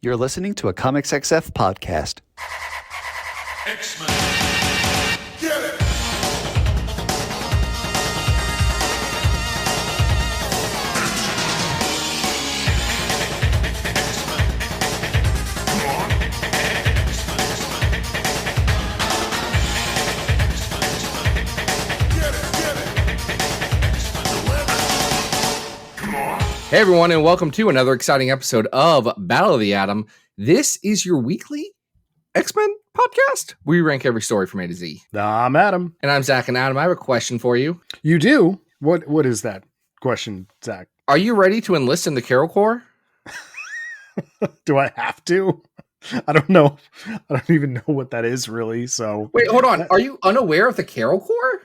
You're listening to a Comics XF podcast. X-Men. Get it! Hey everyone, and welcome to another exciting episode of Battle of the Atom. This is your weekly X-Men podcast. We rank every story from A to Z. I'm Adam. And I'm Zach. And Adam, I have a question for you. You do? What is that question, Zach? Are you ready to enlist in the Carol Corps? Do I have to? I don't know. I don't even know what that is really. So wait, hold on. Are you unaware of the Carol Corps?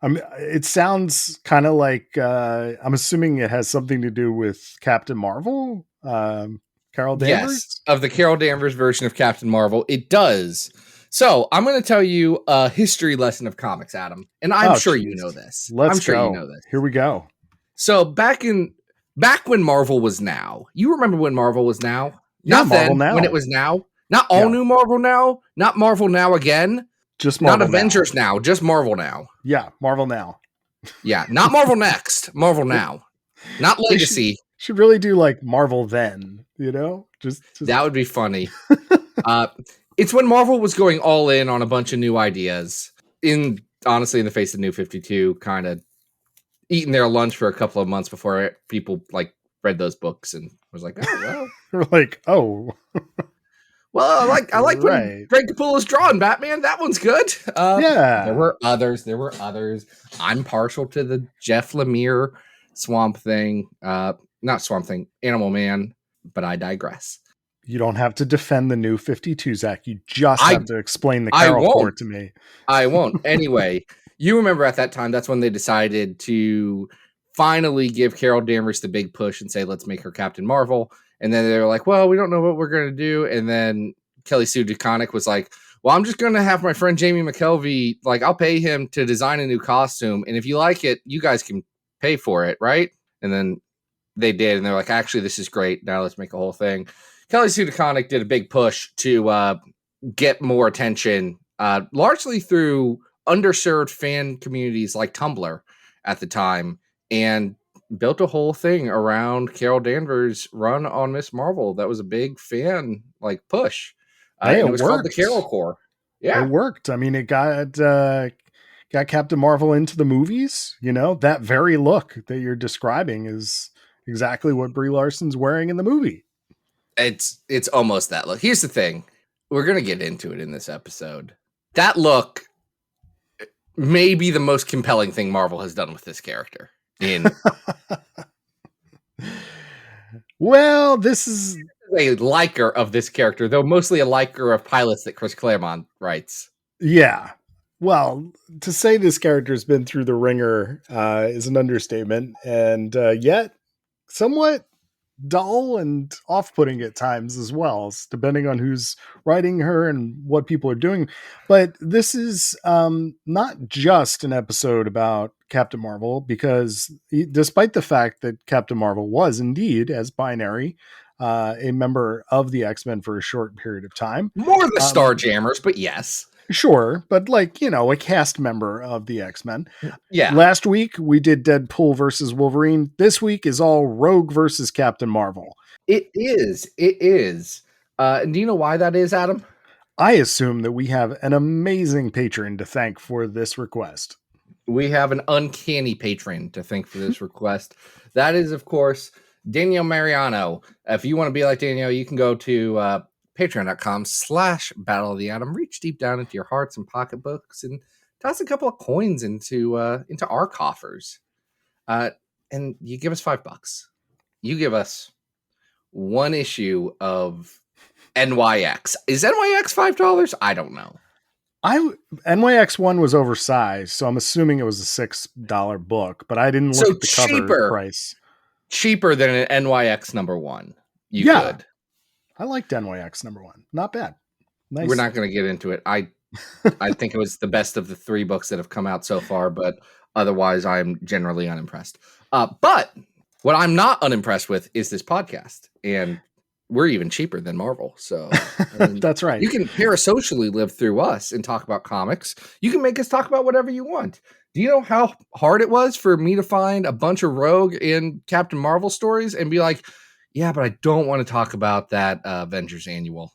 It sounds kind of like I'm assuming it has something to do with Captain Marvel, Carol Danvers. Yes, of the Carol Danvers version of Captain Marvel, it does. So I'm going to tell you a history lesson of comics, Adam, and I'm sure you know this. I'm sure you know this. Here we go. So back when Marvel was now, you remember when Marvel was now? Yeah, Not Marvel then, now. when it was now. Not all new Marvel now. Not Marvel now again. Just Marvel not Avengers now. Just Marvel now. Yeah, Marvel now. Yeah, not Marvel next. Marvel now. Not Legacy. Should really do like Marvel then, you know? Just that would be funny. It's when Marvel was going all in on a bunch of new ideas. Honestly, in the face of New 52, kind of eating their lunch for a couple of months before people like read those books and was like, oh well. We're like, oh. Well, I like when Greg Capullo's drawing Batman. That one's good. Yeah. There were others. I'm partial to the Jeff Lemire Swamp Thing. Not Swamp Thing, Animal Man, but I digress. You don't have to defend the New 52, Zach. You just have to explain the Carol Corps to me. I won't. Anyway, you remember at that time, that's when they decided to finally give Carol Danvers the big push and say, let's make her Captain Marvel. And then they were like, well, we don't know what we're going to do. And then Kelly Sue DeConnick was like, well, I'm just going to have my friend Jamie McKelvey, like, I'll pay him to design a new costume. And if you like it, you guys can pay for it, right? And then they did. And they're like, actually, this is great. Now let's make a whole thing. Kelly Sue DeConnick did a big push to get more attention, largely through underserved fan communities like Tumblr at the time. And built a whole thing around Carol Danvers' run on Miss Marvel. That was a big fan like push. Hey, it was called the Carol Corps. Yeah, it worked. I mean, it got Captain Marvel into the movies. You know, that very look that you're describing is exactly what Brie Larson's wearing in the movie. It's almost that look. Here's the thing: we're gonna get into it in this episode. That look may be the most compelling thing Marvel has done with this character. Well, this is a liker of this character, though mostly a liker of pilots that Chris Claremont writes. Yeah. Well, to say this character's been through the ringer is an understatement, and yet somewhat dull and off-putting at times as well, depending on who's writing her and what people are doing. But this is not just an episode about Captain Marvel, because despite the fact that Captain Marvel was indeed, as binary, a member of the X-Men for a short period of time. More the Starjammers, but yes. Sure, but like, you know, a cast member of the X-Men. Yeah. Last week, we did Deadpool versus Wolverine. This week is all Rogue versus Captain Marvel. It is. Do you know why that is, Adam? I assume that we have an amazing patron to thank for this request. We have an uncanny patron to thank for this request. That is, of course, Danielle Mariano. If you want to be like Danielle, you can go to patreon.com/Battle of the Atom. Reach deep down into your hearts and pocketbooks and toss a couple of coins into our coffers. And you give us $5. You give us one issue of NYX. Is NYX $5? I don't know. NYX 1 was oversized, so I'm assuming it was a $6 book, but I didn't look at the cover price. Cheaper than an NYX number 1. You could. I liked NYX number 1. Not bad. Nice. We're not going to get into it. I think it was the best of the 3 books that have come out so far, but otherwise I'm generally unimpressed. But what I'm not unimpressed with is this podcast. And we're even cheaper than Marvel. So I mean, That's right. you can parasocially live through us and talk about comics. You can make us talk about whatever you want. Do you know how hard it was for me to find a bunch of Rogue and Captain Marvel stories and be like, yeah, but I don't want to talk about that Avengers Annual.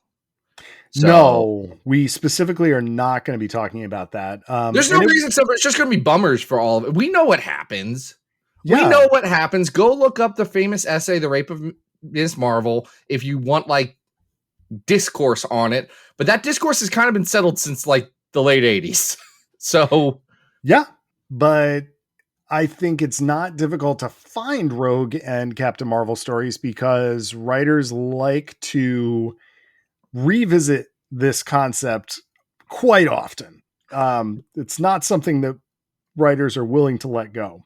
So, No, we specifically are not going to be talking about that. there's no reason except it's just going to be bummers for all of it. We know what happens. Yeah. We know what happens. Go look up the famous essay, The Rape of Ms. Marvel, if you want like discourse on it. But that discourse has kind of been settled since like the late 80s. So, yeah, but I think it's not difficult to find Rogue and Captain Marvel stories because writers like to revisit this concept quite often. It's not something that writers are willing to let go.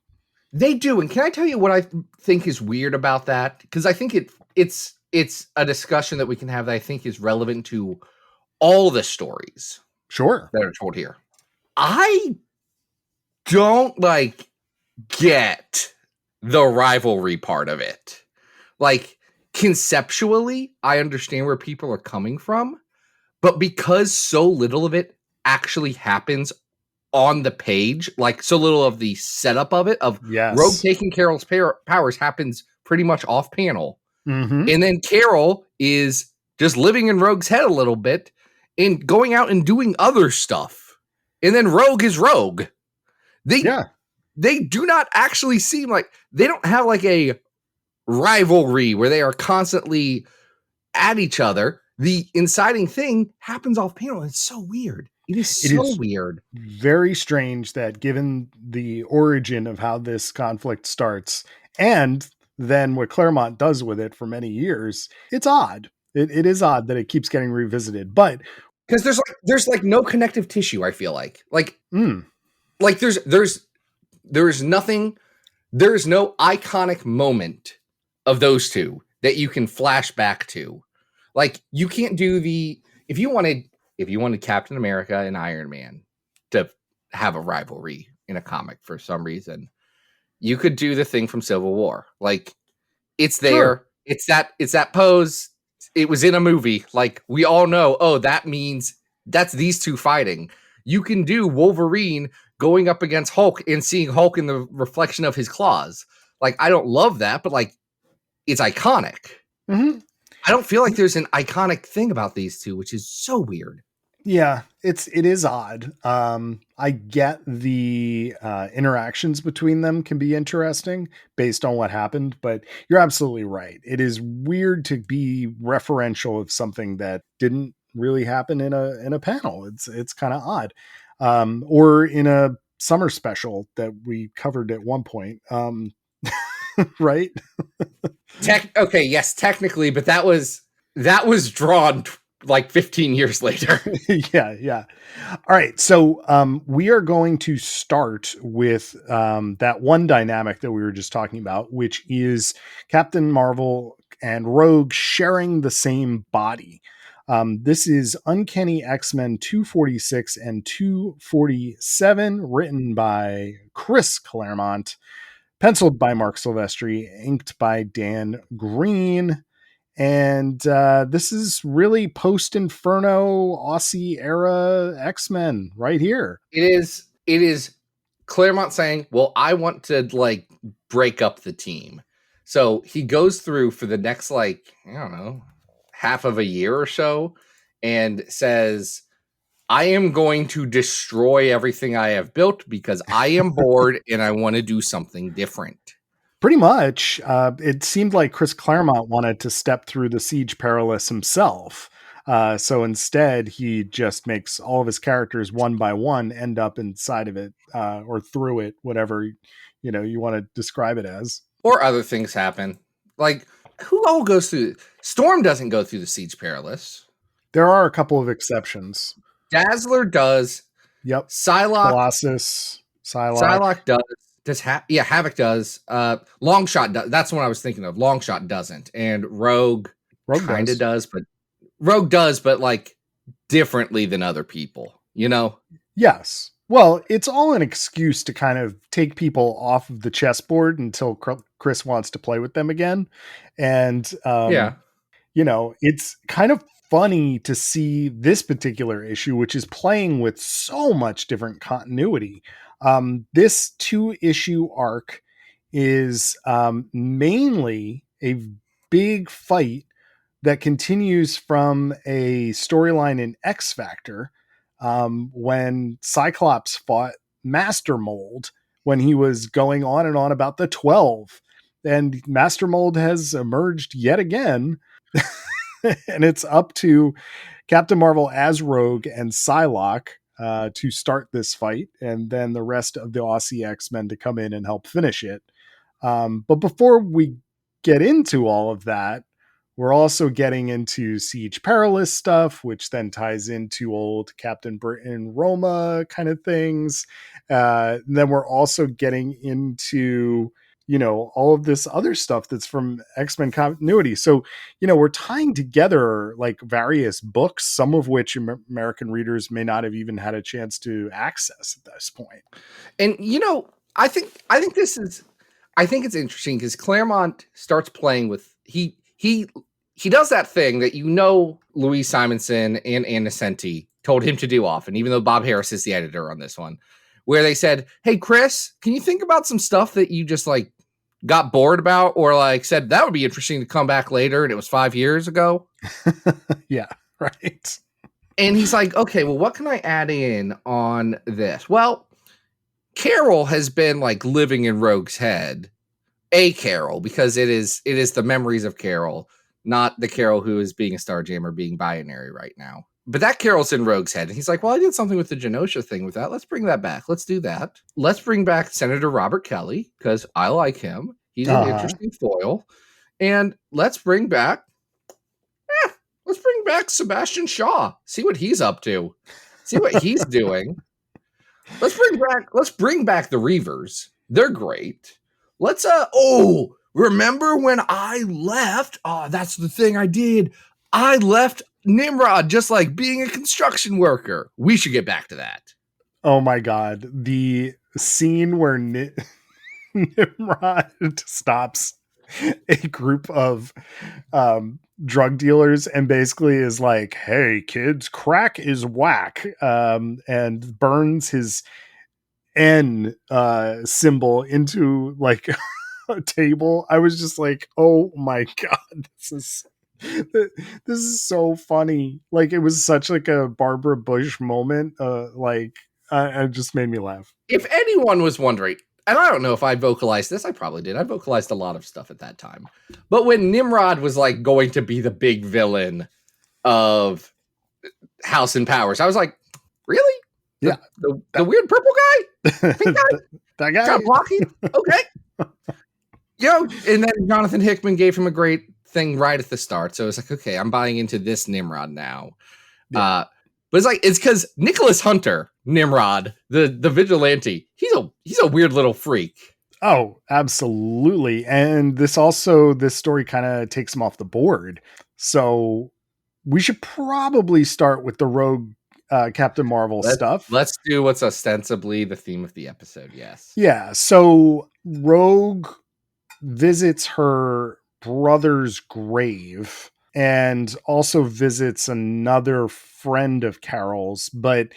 they do. And can I tell you what I think is weird about that? Because I think it's a discussion that we can have that I think is relevant to all the stories Sure. that are told here. I don't like get the rivalry part of it. Like conceptually, I understand where people are coming from, but because so little of it actually happens on the page, like so little of the setup of it, of Yes. Rogue taking Carol's powers happens pretty much off panel. Mhm. And then Carol is just living in Rogue's head a little bit and going out and doing other stuff. And then Rogue is Rogue. They do not actually seem like, they don't have like a rivalry where they are constantly at each other. The inciting thing happens off panel. It's so weird. It is weird. Very strange that given the origin of how this conflict starts and then what Claremont does with it for many years, it's odd. It is odd that it keeps getting revisited, but because there's no connective tissue. I feel like there's nothing. There's no iconic moment of those two that you can flash back to. Like you can't do if you wanted Captain America and Iron Man to have a rivalry in a comic for some reason, you could do the thing from Civil War. Like it's there. Sure. It's that pose. It was in a movie. Like we all know, oh, that means that's these two fighting. You can do Wolverine going up against Hulk and seeing Hulk in the reflection of his claws. Like, I don't love that, but like, it's iconic. Mm-hmm. I don't feel like there's an iconic thing about these two, which is so weird. Yeah, it is odd. I get the interactions between them can be interesting based on what happened, but you're absolutely right. It is weird to be referential of something that didn't really happen in a panel. It's kind of odd. Or in a summer special that we covered at one point. Right? Okay, yes, technically, but that was drawn like 15 years later. Yeah. All right. So we are going to start with that one dynamic that we were just talking about, which is Captain Marvel and Rogue sharing the same body. This is Uncanny X-Men 246 and 247, written by Chris Claremont, penciled by Mark Silvestri, inked by Dan Green. And this is really post-Inferno Aussie era X-Men right here. It is Claremont saying, well, I want to like break up the team. So he goes through for the next, like, I don't know, half of a year or so and says, I am going to destroy everything I have built because I am bored and I want to do something different. Pretty much. It seemed like Chris Claremont wanted to step through the Siege Perilous himself. So instead, he just makes all of his characters one by one end up inside of it or through it, whatever you want to describe it as. Or other things happen. Like, who all goes through? Storm doesn't go through the Siege Perilous. There are a couple of exceptions. Dazzler does. Yep. Psylocke. Colossus. Psylocke does. Havoc does. Longshot does. That's what I was thinking of. Longshot doesn't. And Rogue kind of does, but Rogue does, but like differently than other people, Yes. Well, it's all an excuse to kind of take people off of the chessboard until Chris wants to play with them again. And it's kind of funny to see this particular issue, which is playing with so much different continuity. This 2-issue arc is mainly a big fight that continues from a storyline in X Factor, when Cyclops fought Master Mold when he was going on and on about the 12. And Master Mold has emerged yet again. And it's up to Captain Marvel as Rogue and Psylocke to start this fight, and then the rest of the Aussie X-Men to come in and help finish it. But before we get into all of that, we're also getting into Siege Perilous stuff, which then ties into old Captain Britain Roma kind of things. Then we're also getting into, all of this other stuff that's from X-Men continuity. So, we're tying together like various books, some of which American readers may not have even had a chance to access at this point. And, I think it's interesting because Claremont starts playing with, he does that thing that Louise Simonson and Ann Nocenti told him to do often, even though Bob Harris is the editor on this one, where they said, hey, Chris, can you think about some stuff that you just like got bored about, or like said that would be interesting to come back later and it was 5 years ago? Yeah, right. And he's like, okay, well, what can I add in on this? Well, Carol has been like living in Rogue's head, a Carol, because it is the memories of Carol, not the Carol who is being a Starjammer, being binary right now. But that Carol's in Rogue's head. And he's like, well, I did something with the Genosha thing with that. Let's bring that back. Let's do that. Let's bring back Senator Robert Kelly, because I like him. He's an interesting foil. And let's bring back Sebastian Shaw. See what he's up to. See what he's doing. Let's bring back the Reavers. They're great. Let's remember when I left? Oh, that's the thing I did. I left Nimrod just like being a construction worker. We should get back to that. Oh my God. The scene where Nimrod stops a group of drug dealers and basically is like, hey kids, crack is whack, and burns his N symbol into like a table. I was just like, oh my God, this is so funny. Like, it was such like a Barbara Bush moment. It just made me laugh. If anyone was wondering, and I don't know if I vocalized this, I probably did. I vocalized a lot of stuff at that time. But when Nimrod was like going to be the big villain of House and Powers, I was like, really? Yeah. The weird purple guy? Pink guy? That guy? Kind of blocky? Okay. And then Jonathan Hickman gave him a great thing right at the start. So it's like, okay, I'm buying into this Nimrod now. Yeah. But it's because Nicholas Hunter, Nimrod, the vigilante, he's a weird little freak. Oh, absolutely. And this story kind of takes him off the board. So we should probably start with the Rogue Captain Marvel stuff. Let's do what's ostensibly the theme of the episode. Yes. Yeah. So Rogue visits her brother's grave and also visits another friend of Carol's, but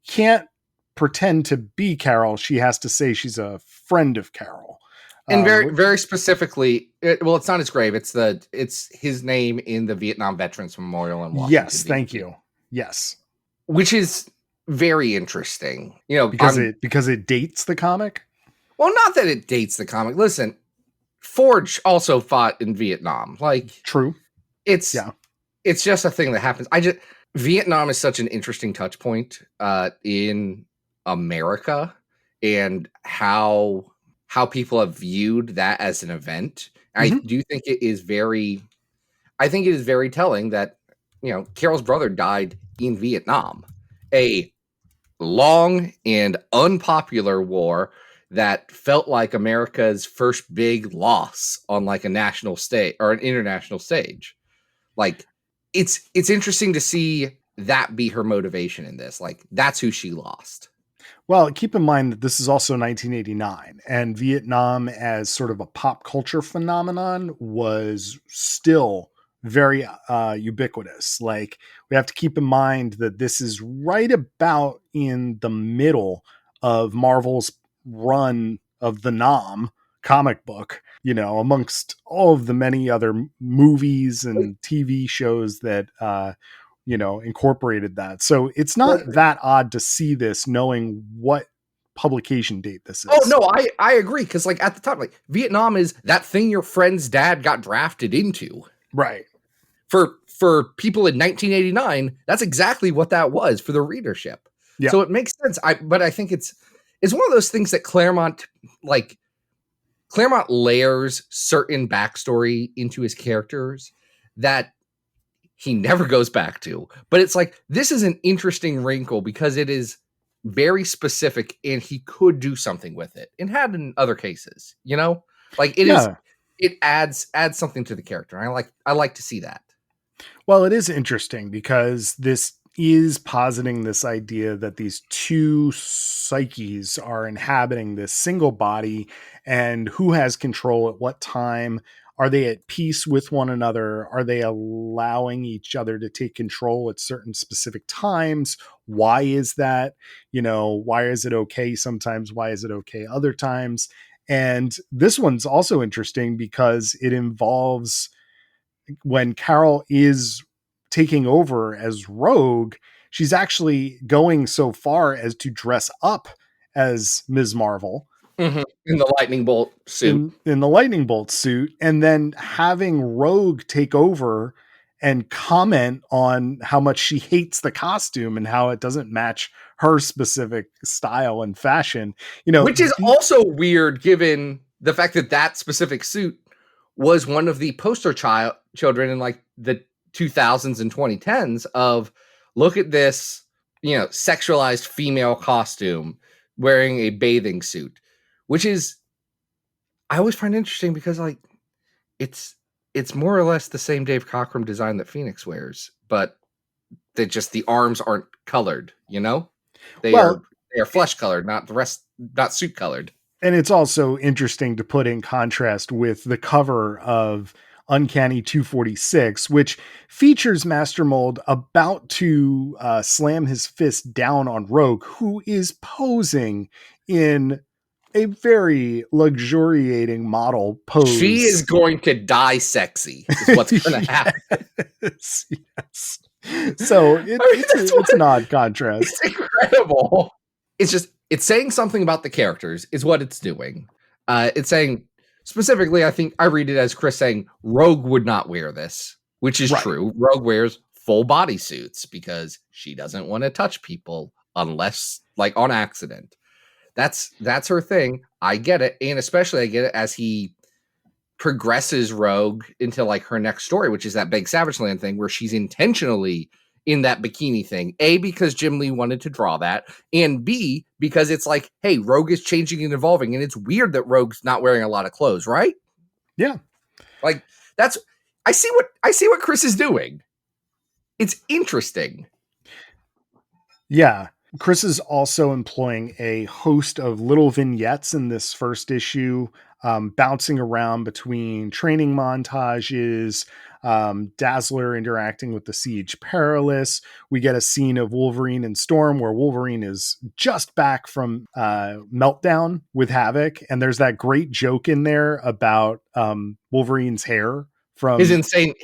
can't pretend to be Carol. She has to say she's a friend of Carol. And very, very specifically, it's not his grave. It's his name in the Vietnam Veterans Memorial in Washington. Yes. Thank you. Yes. Which is very interesting, because it dates the comic. Well, not that it dates the comic. Listen, Forge also fought in Vietnam. Like, true. It's just a thing that happens. Vietnam is such an interesting touch point in America and how people have viewed that as an event. Mm-hmm. I do think it is very telling that, Carol's brother died in Vietnam, a long and unpopular war that felt like America's first big loss on like a national stage or an international stage. Like, it's interesting to see that be her motivation in this. Like, that's who she lost. Well, keep in mind that this is also 1989, and Vietnam as sort of a pop culture phenomenon was still very ubiquitous. Like, we have to keep in mind that this is right about in the middle of Marvel's run of the Nam comic book, you know, amongst all of the many other movies and TV shows that you know, incorporated that. So it's not that odd to see this, knowing what publication date this is. Oh no, I agree, because like at the time, like Vietnam is that thing your friend's dad got drafted into. Right. For people in 1989, that's exactly what that was for the readership. Yeah. So it makes sense. But I think it's one of those things that Claremont layers certain backstory into his characters that he never goes back to. But it's like, this is an interesting wrinkle because it is very specific and he could do something with it, and had in other cases, you know, like it adds something to the character. I like to see that. Well, it is interesting because this is positing this idea that these two psyches are inhabiting this single body, and who has control at what time. Are they at peace with one another? Are they allowing each other to take control at certain specific times? Why is that? You know, why is it okay sometimes? Why is it okay other times? And this one's also interesting because it involves when Carol is taking over as Rogue, she's actually going so far as to dress up as Ms. Marvel. Mm-hmm. In the lightning bolt suit. In the lightning bolt suit, and then having Rogue take over and comment on how much she hates the costume and how it doesn't match her specific style and fashion. You know, which is also weird given the fact that that specific suit was one of the poster children in like the 2000s and 2010s of, look at this, you know, sexualized female costume wearing a bathing suit, which is, I always find interesting because like it's more or less the same Dave Cockrum design that Phoenix wears, but they just, the arms aren't colored, you know, they are flesh colored, not suit colored. And it's also interesting to put in contrast with the cover of Uncanny 246, which features Master Mold about to slam his fist down on Rogue, who is posing in a very luxuriating model pose. She is going to die sexy, is what's going to happen. Yes. So it's an odd contrast. It's incredible. It's just, it's saying something about the characters is what it's doing. It's saying, specifically, I think I read it as Chris saying Rogue would not wear this, which is true. Rogue wears full body suits because she doesn't want to touch people unless like on accident. That's her thing. I get it. And especially I get it as he progresses Rogue into like her next story, which is that big Savage Land thing where she's intentionally in that bikini thing. A, because Jim Lee wanted to draw that, and B, because it's like, hey, Rogue is changing and evolving, and it's weird that Rogue's not wearing a lot of clothes, right? Yeah. Like, that's, I see what Chris is doing. It's interesting. Yeah. Chris is also employing a host of little vignettes in this first issue, bouncing around between training montages, Dazzler interacting with the Siege Perilous. We get a scene of Wolverine and Storm where Wolverine is just back from Meltdown with Havoc, and there's that great joke in there about Wolverine's hair from his insane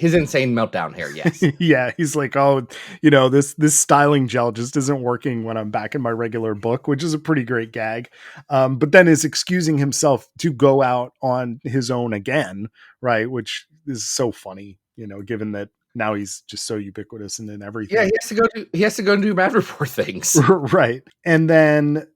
Meltdown hair. Yes. Yeah. He's like, oh, you know, this styling gel just isn't working when I'm back in my regular book, which is a pretty great gag. But then is excusing himself to go out on his own again. Right. Which is so funny, you know, given that now he's just so ubiquitous and in everything. Yeah. He has to go and do Mad Report things. Right. And then,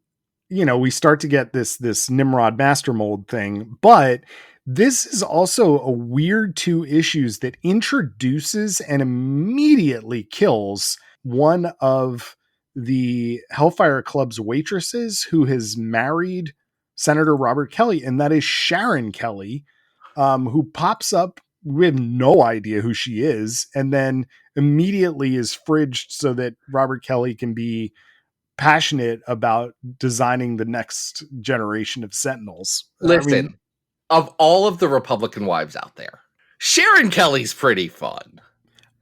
you know, we start to get this Nimrod Master Mold thing, but this is also a weird 2 issues that introduces and immediately kills one of the Hellfire Club's waitresses who has married Senator Robert Kelly, and that is Sharon Kelly, who pops up. We have no idea who she is, and then immediately is fridged so that Robert Kelly can be passionate about designing the next generation of Sentinels. Listen, of all of the Republican wives out there, Sharon Kelly's pretty fun.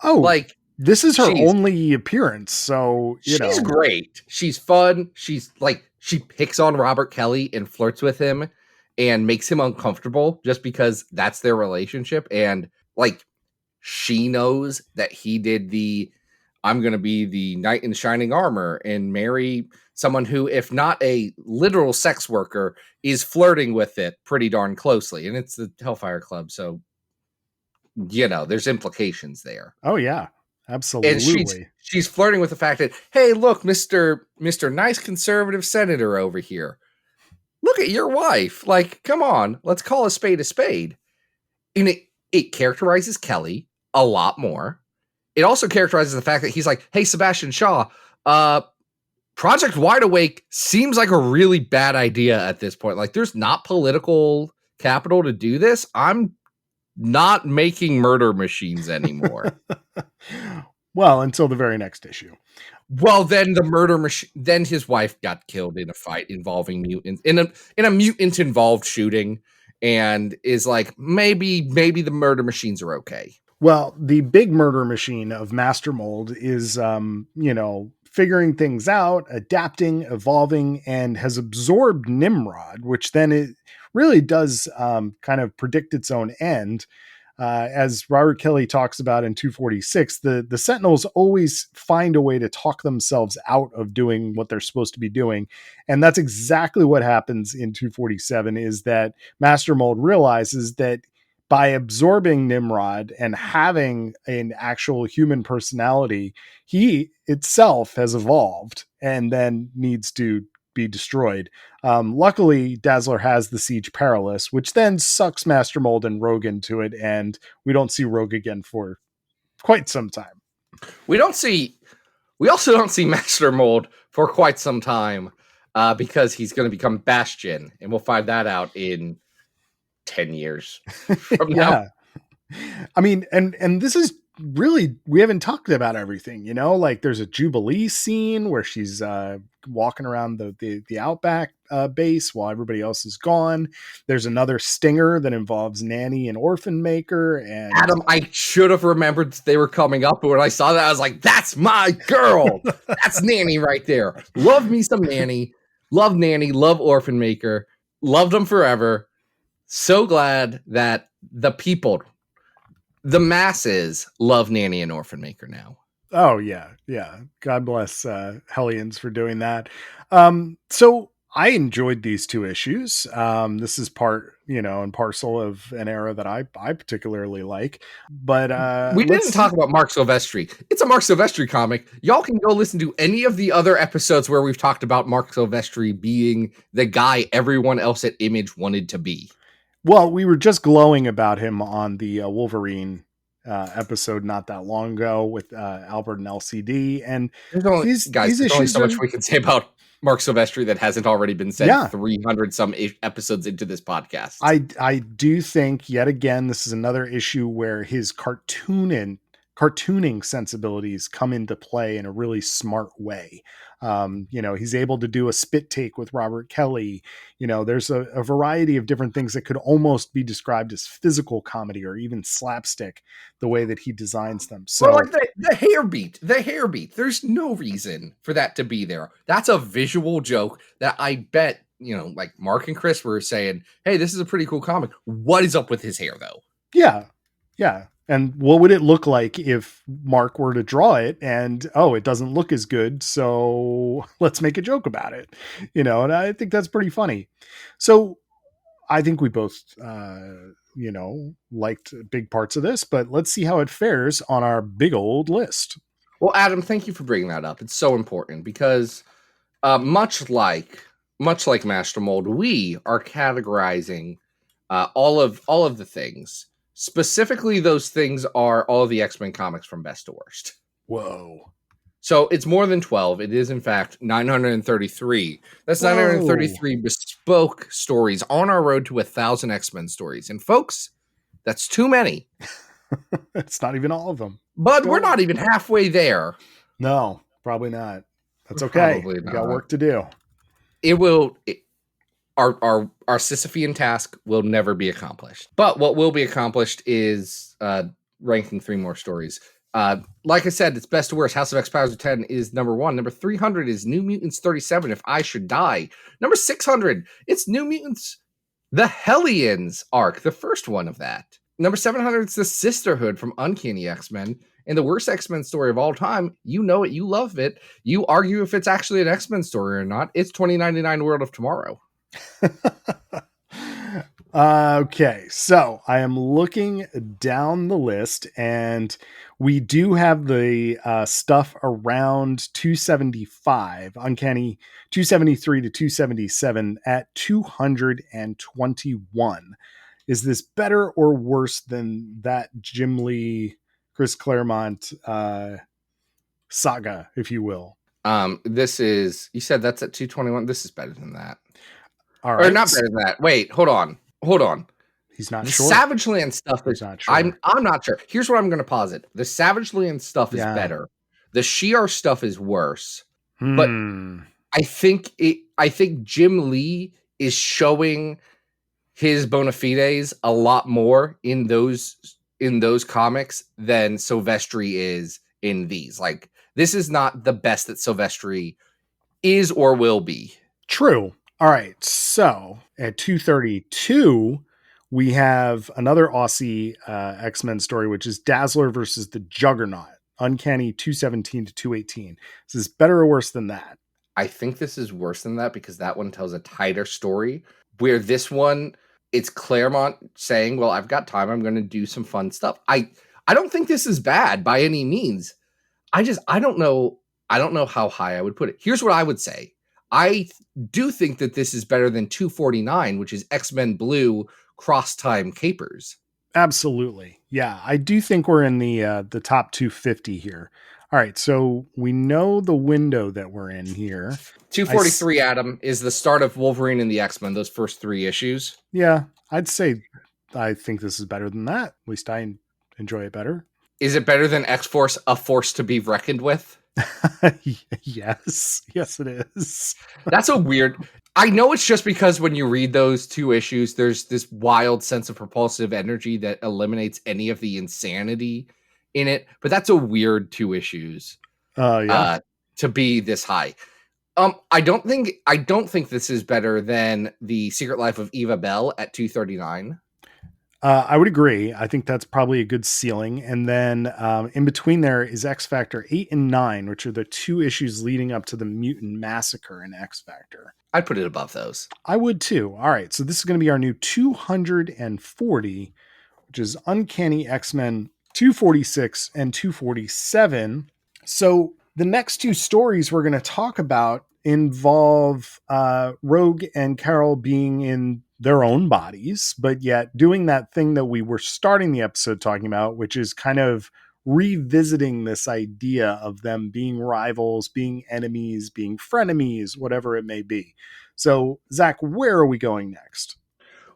Oh, Like, this is her she's- only appearance, so she's great. She's fun. She's like, she picks on Robert Kelly and flirts with him and makes him uncomfortable just because that's their relationship. And like, she knows that he did I'm going to be the knight in shining armor and marry someone who, if not a literal sex worker, is flirting with it pretty darn closely. And it's the Hellfire Club. So, there's implications there. Oh yeah, absolutely. And she's flirting with the fact that, hey, look, Mr. Nice conservative senator over here. Look at your wife. Like, come on, let's call a spade a spade. And it characterizes Kelly a lot more. It also characterizes the fact that he's like, hey, Sebastian Shaw, Project Wide Awake seems like a really bad idea at this point. Like, there's not political capital to do this. I'm not making murder machines anymore. Well, until the very next issue. Well, then the murder machine. Then his wife got killed in a fight involving mutants in a mutant involved shooting, and is like, maybe the murder machines are okay. Well, the big murder machine of Master Mold is, figuring things out, adapting, evolving, and has absorbed Nimrod, which then it really does kind of predict its own end. As Robert Kelly talks about in 246, the Sentinels always find a way to talk themselves out of doing what they're supposed to be doing. And that's exactly what happens in 247, is that Master Mold realizes that by absorbing Nimrod and having an actual human personality, he itself has evolved and then needs to be destroyed. Luckily, Dazzler has the Siege Perilous, which then sucks Master Mold and Rogue into it, and we don't see Rogue again for quite some time. We also don't see Master Mold for quite some time because he's going to become Bastion, and we'll find that out in 10 years from now. I mean, and this is really, we haven't talked about everything, like there's a Jubilee scene where she's walking around the Outback base while everybody else is gone. There's another stinger that involves Nanny and Orphan Maker. And Adam, I should have remembered they were coming up, but when I saw that, I was like, that's my girl. That's Nanny right there. Love me some Nanny. Love Nanny. Love Orphan Maker. Loved them forever. So glad that the people, the masses, love Nanny and Orphan Maker now. Oh yeah. God bless Hellions for doing that. So I enjoyed these two issues. This is part, and parcel of an era that I particularly like. But we didn't talk about Mark Silvestri. It's a Mark Silvestri comic. Y'all can go listen to any of the other episodes where we've talked about Mark Silvestri being the guy everyone else at Image wanted to be. Well, we were just glowing about him on the Wolverine episode not that long ago with Albert and LCD. And there's only so much we can say about Mark Silvestri that hasn't already been said 300 some episodes into this podcast. I do think, yet again, this is another issue where his cartooning sensibilities come into play in a really smart way. He's able to do a spit take with Robert Kelly. There's a variety of different things that could almost be described as physical comedy or even slapstick, the way that he designs them. So, like the hair beat. There's no reason for that to be there. That's a visual joke that I bet, like Mark and Chris were saying, hey, this is a pretty cool comic. What is up with his hair, though? Yeah. And what would it look like if Mark were to draw it and, it doesn't look as good, so let's make a joke about it, and I think that's pretty funny. So I think we both, liked big parts of this, but let's see how it fares on our big old list. Well, Adam, thank you for bringing that up. It's so important because much like Master Mold, we are categorizing all of the things. Specifically, those things are all of the X-Men comics from best to worst. Whoa. So it's more than 12. It is, in fact, 933. That's 933 bespoke stories on our road to 1,000 X-Men stories. And folks, that's too many. It's not even all of them. But we're not even halfway there. No, probably not. That's okay. We got work to do. our Sisyphean task will never be accomplished. But what will be accomplished is ranking 3 more stories. Like I said, it's best to worst. House of X Powers of 10 is number 1. Number 300 is New Mutants 37, If I Should Die. Number 600, it's New Mutants, the Hellions arc, the first one of that. Number 700 is The Sisterhood from Uncanny X-Men. And the worst X-Men story of all time, you know it, you love it. You argue if it's actually an X-Men story or not. It's 2099 World of Tomorrow. Okay, so I am looking down the list, and we do have the stuff around 275, Uncanny 273 to 277 at 221. Is this better or worse than that Jim Lee, Chris Claremont saga, if you will? This is, you said that's at 221. This is better than that. All right. Or not better than that. Wait, hold on. He's not The sure. Savage Land stuff He's is not sure. I'm not sure. Here's what I'm going to posit. The Savage Land stuff is better. The Shi'ar stuff is worse. But I think Jim Lee is showing his bona fides a lot more in those comics than Silvestri is in these. Like, this is not the best that Silvestri is or will be. True. All right. So at 232, we have another Aussie X-Men story, which is Dazzler versus the Juggernaut. Uncanny 217 to 218. Is this better or worse than that? I think this is worse than that because that one tells a tighter story, where this one, it's Claremont saying, well, I've got time. I'm going to do some fun stuff. I don't think this is bad by any means. I don't know how high I would put it. Here's what I would say. I do think that this is better than 249, which is X-Men Blue Cross Time Capers. Absolutely. Yeah, I do think we're in the top 250 here. All right, so we know the window that we're in here. 243, Adam, is the start of Wolverine and the X-Men, those first 3 issues. Yeah, I'd say I think this is better than that. At least I enjoy it better. Is it better than X-Force, a force to be reckoned with? Yes, it is. That's a weird... I know it's just because when you read those 2 issues, there's this wild sense of propulsive energy that eliminates any of the insanity in it, but that's a weird 2 issues to be this high. I don't think this is better than The Secret Life of Eva Bell at 239. I would agree. I think that's probably a good ceiling. And then in between there is X Factor 8 and 9, which are the 2 issues leading up to the Mutant Massacre in X Factor. I'd put it above those. I would too. All right. So this is going to be our new 240, which is Uncanny X-Men 246 and 247. So the next 2 stories we're going to talk about involve Rogue and Carol being in their own bodies, but yet doing that thing that we were starting the episode talking about, which is kind of revisiting this idea of them being rivals, being enemies, being frenemies, whatever it may be. So, Zach, where are we going next?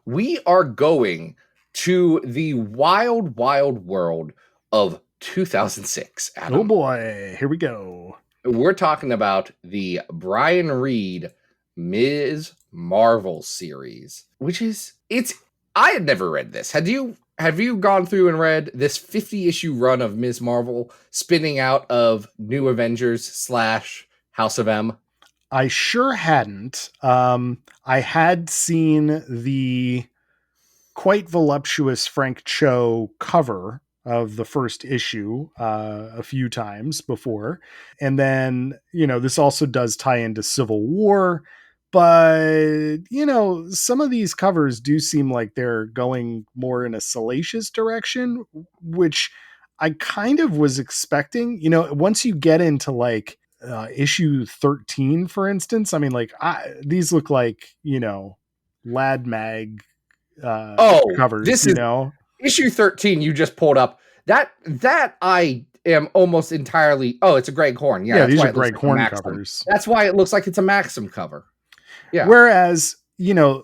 We are going to the wild, wild world of 2006, Adam. Oh boy, here we go. We're talking about the Brian Reed Ms. Marvel series, which is, I had never read this. Have you gone through and read this 50-issue run of Ms. Marvel spinning out of New Avengers / House of M? I sure hadn't. I had seen the quite voluptuous Frank Cho cover of the first issue a few times before. And then, this also does tie into Civil War. But, some of these covers do seem like they're going more in a salacious direction, which I kind of was expecting. Once you get into like issue 13, for instance, I mean, like these look like, Lad Mag covers. This is issue 13 you just pulled up. That I am almost entirely... Oh, it's a Greg Horn. Yeah, these are Greg Horn covers. That's why it looks like it's a Maxim cover. Yeah. Whereas,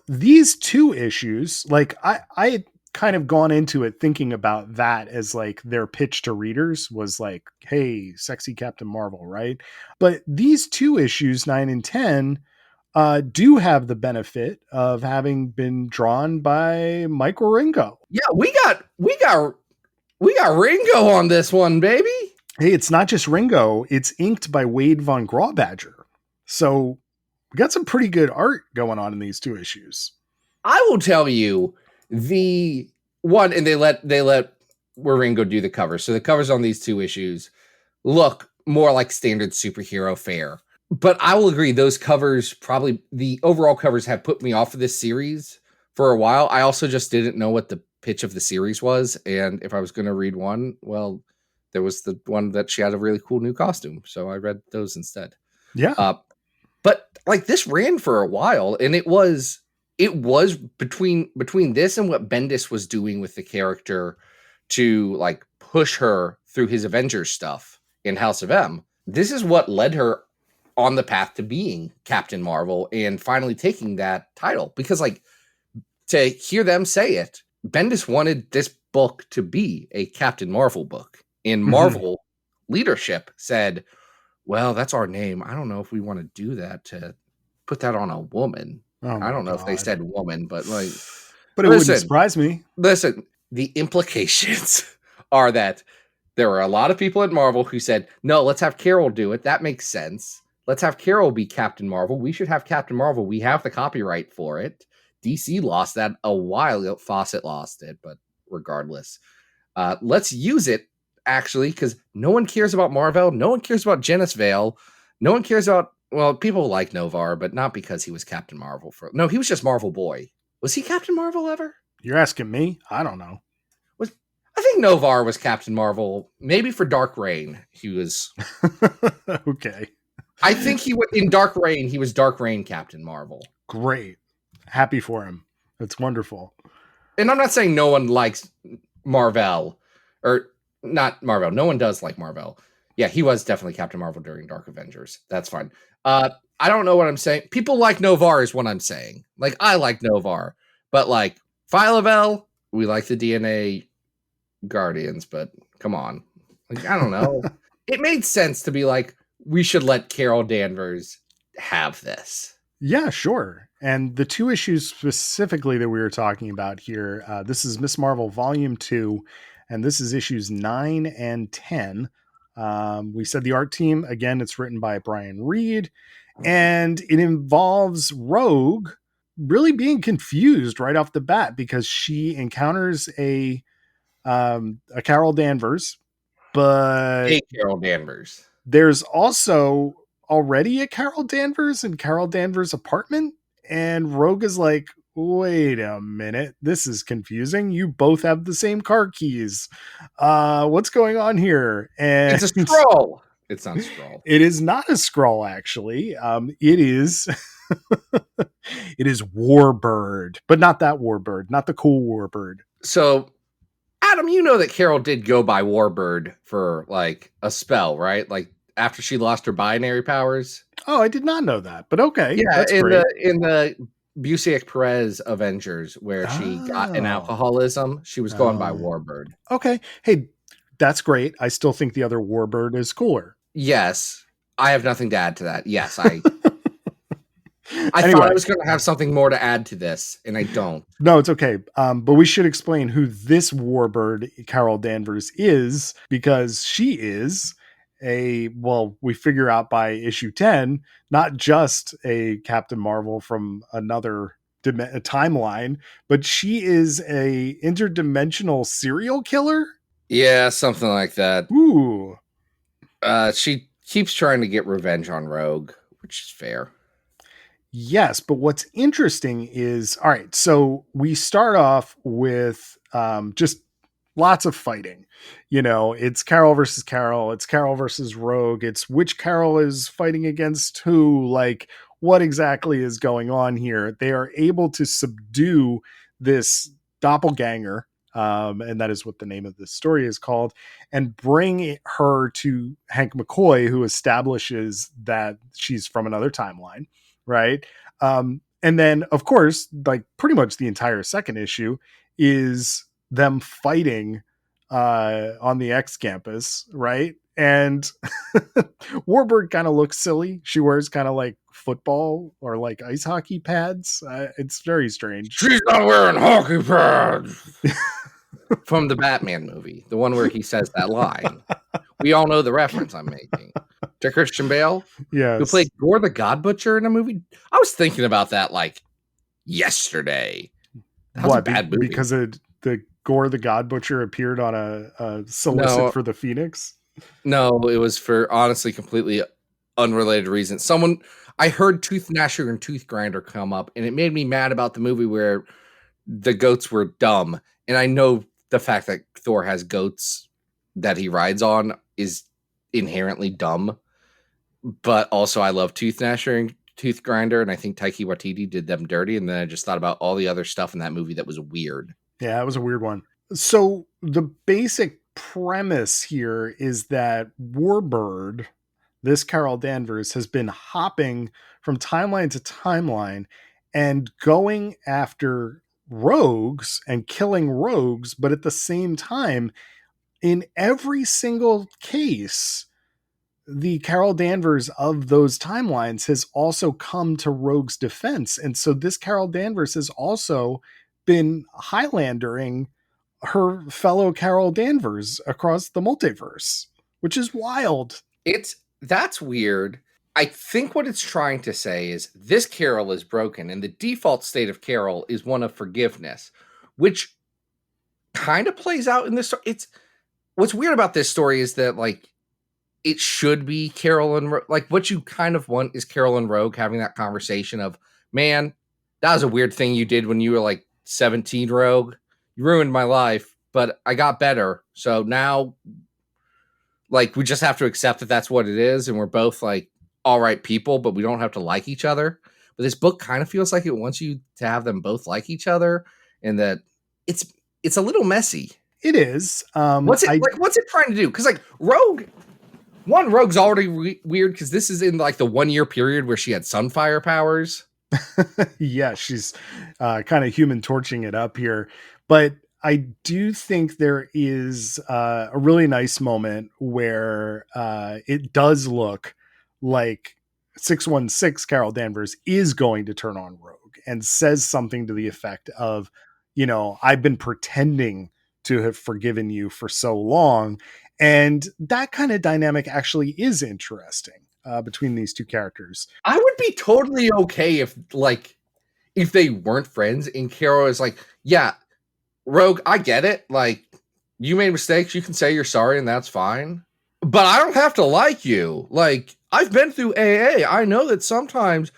these 2 issues, like I had kind of gone into it thinking about that as like their pitch to readers was like, hey, sexy Captain Marvel, right? But these 2 issues, 9 and 10, do have the benefit of having been drawn by Mike Ringo. Yeah, we got Ringo on this one, baby. Hey, it's not just Ringo, it's inked by Wade von Grawbadger. So we got some pretty good art going on in these 2 issues. I will tell you the one, and they let Ringo do the covers. So the covers on these 2 issues look more like standard superhero fare. But I will agree, those covers, probably the overall covers, have put me off of this series for a while. I also just didn't know what the pitch of the series was. And if I was going to read one, well, there was the one that she had a really cool new costume. So I read those instead. Yeah. But like, this ran for a while, and it was between this and what Bendis was doing with the character to like push her through his Avengers stuff in House of M. This is what led her on the path to being Captain Marvel and finally taking that title. Because like, to hear them say it, Bendis wanted this book to be a Captain Marvel book. And Marvel leadership said, well, that's our name. I don't know if we want to do that, to put that on a woman. I don't know if they said woman, but like, but it wouldn't surprise me. Listen, the implications are that there were a lot of people at Marvel who said, no, let's have Carol do it. That makes sense. Let's have Carol be Captain Marvel. We should have Captain Marvel. We have the copyright for it. DC lost that a while ago. Fawcett lost it, but regardless, let's use it, actually, because no one cares about Marvel. No one cares about Janice Vale. No one cares about, well, people like Novar, but not because he was Captain Marvel. No, he was just Marvel Boy. Was he Captain Marvel ever? You're asking me? I don't know. I think Novar was Captain Marvel. Maybe for Dark Reign, he was. Okay. I think in Dark Reign, he was Dark Reign Captain Marvel. Great. Happy for him. That's wonderful. And I'm not saying no one likes Marvel, or not Marvel. No one does like Marvel. Yeah, he was definitely Captain Marvel during Dark Avengers. That's fine. I don't know what I'm saying. People like Novar is what I'm saying. Like, I like Novar. But like, Phyla-Vell, we like the DNA Guardians, but come on. Like, I don't know. It made sense to be like, we should let Carol Danvers have this. Yeah, sure. And the 2 issues specifically that we were talking about here, this is Miss Marvel Volume 2, and this is issues 9 and 10. We said the art team, again, it's written by Brian Reed, and it involves Rogue really being confused right off the bat because she encounters a Carol Danvers, but Hey, Carol Danvers. There's also already a Carol Danvers in Carol Danvers' apartment, and Rogue is like, wait a minute, this is confusing. You both have the same car keys. What's going on here? And it's a scroll. It's not a scroll. It is not a scroll, actually. It is it is Warbird, but not that Warbird, not the cool Warbird. So, Adam, you know that Carol did go by Warbird for like a spell, right? Like after she lost her binary powers. Oh, I did not know that, but okay. Yeah, that's in great. the Busiek Perez Avengers, where she got an alcoholism, she was going by Warbird. Okay. Hey, that's great. I still think the other Warbird is cooler. Yes. I have nothing to add to that. Yes, I thought I was going to have something more to add to this, and I don't. No, it's okay. But we should explain who this Warbird, Carol Danvers, is, because she is we figure out by issue 10, not just a Captain Marvel from another timeline, but she is a interdimensional serial killer. Yeah, something like that. Ooh. She keeps trying to get revenge on Rogue, which is fair. Yes, but what's interesting is, all right, so we start off with just lots of fighting. You know, it's Carol versus Carol, it's Carol versus Rogue, it's which Carol is fighting against who, like what exactly is going on here. They are able to subdue this doppelganger, and that is what the name of the story is called, and bring her to Hank McCoy, who establishes that she's from another timeline. Right. And then, of course, like pretty much the entire second issue is them fighting on the X campus. Right. And Warbird kind of looks silly. She wears kind of like football or like ice hockey pads. It's very strange. She's not wearing hockey pads. From the Batman movie, the one where he says that line. We all know the reference I'm making. To Christian Bale, Yes. who played Gore the God Butcher in a movie. I was thinking about that like yesterday. That was a bad movie. Because the Gore the God Butcher appeared on a solicit for the Phoenix? No, it was for honestly completely unrelated reasons. I heard Tooth Gnasher and Tooth Grinder come up, and it made me mad about the movie where the goats were dumb. And I know the fact that Thor has goats that he rides on is inherently dumb. But also I love Tooth Gnasher and Tooth Grinder, and I think Taika Waititi did them dirty. And then I just thought about all the other stuff in that movie that was weird. Yeah, it was a weird one. So the basic premise here is that Warbird, this Carol Danvers, has been hopping from timeline to timeline and going after rogues and killing rogues, but at the same time, in every single case, the Carol Danvers of those timelines has also come to Rogue's defense. And so this Carol Danvers has also been Highlandering her fellow Carol Danvers across the multiverse, which is wild. That's weird. I think what it's trying to say is this Carol is broken, and the default state of Carol is one of forgiveness, which kind of plays out in this. What's weird about this story is that like it should be Carol and like what you kind of want is Carol and Rogue having that conversation of, man, that was a weird thing you did when you were like 17, Rogue. You ruined my life, but I got better. So now, like, we just have to accept that that's what it is, and we're both like all right people, but we don't have to like each other. But this book kind of feels like it wants you to have them both like each other, and that it's a little messy. It is. What's it trying to do? Because like Rogue's already weird because this is in like the 1 year period where she had Sunfire powers. Yeah, she's kind of human torching it up here. But I do think there is a really nice moment where it does look like 616 Carol Danvers is going to turn on Rogue and says something to the effect of, you know, I've been pretending to have forgiven you for so long. And that kind of dynamic actually is interesting between these two characters. I would be totally okay if they weren't friends and Carol is like, yeah, Rogue, I get it. Like, you made mistakes. You can say you're sorry and that's fine. But I don't have to like you. Like, I've been through AA. I know that sometimes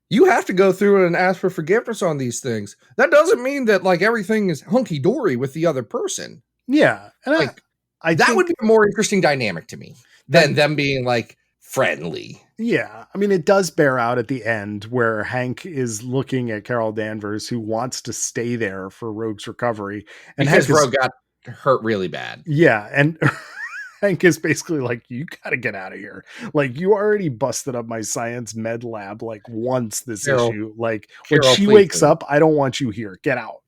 you have to go through and ask for forgiveness on these things. That doesn't mean that like everything is hunky dory with the other person. Yeah. And like, that would be a more interesting dynamic to me than them being like friendly. Yeah. I mean, it does bear out at the end where Hank is looking at Carol Danvers, who wants to stay there for Rogue's recovery. And because Rogue got hurt really bad. Yeah. And Hank is basically like, you got to get out of here. Like, you already busted up my science med lab like once this issue. Like, when she wakes up, I don't want you here. Get out.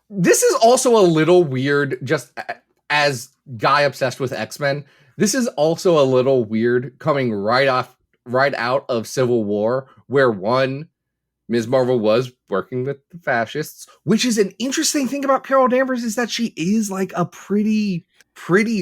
This is also a little weird, just as guy obsessed with X-Men. This is also a little weird coming right out of Civil War, where Ms. Marvel was working with the fascists, which is an interesting thing about Carol Danvers is that she is like a pretty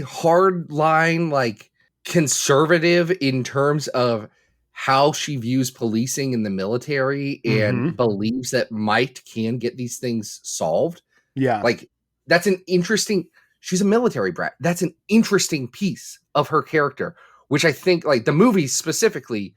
hard line, like conservative in terms of how she views policing in the military and believes that might can get these things solved. Yeah. Like that's an interesting, she's a military brat. That's an interesting piece of her character, which I think like the movie specifically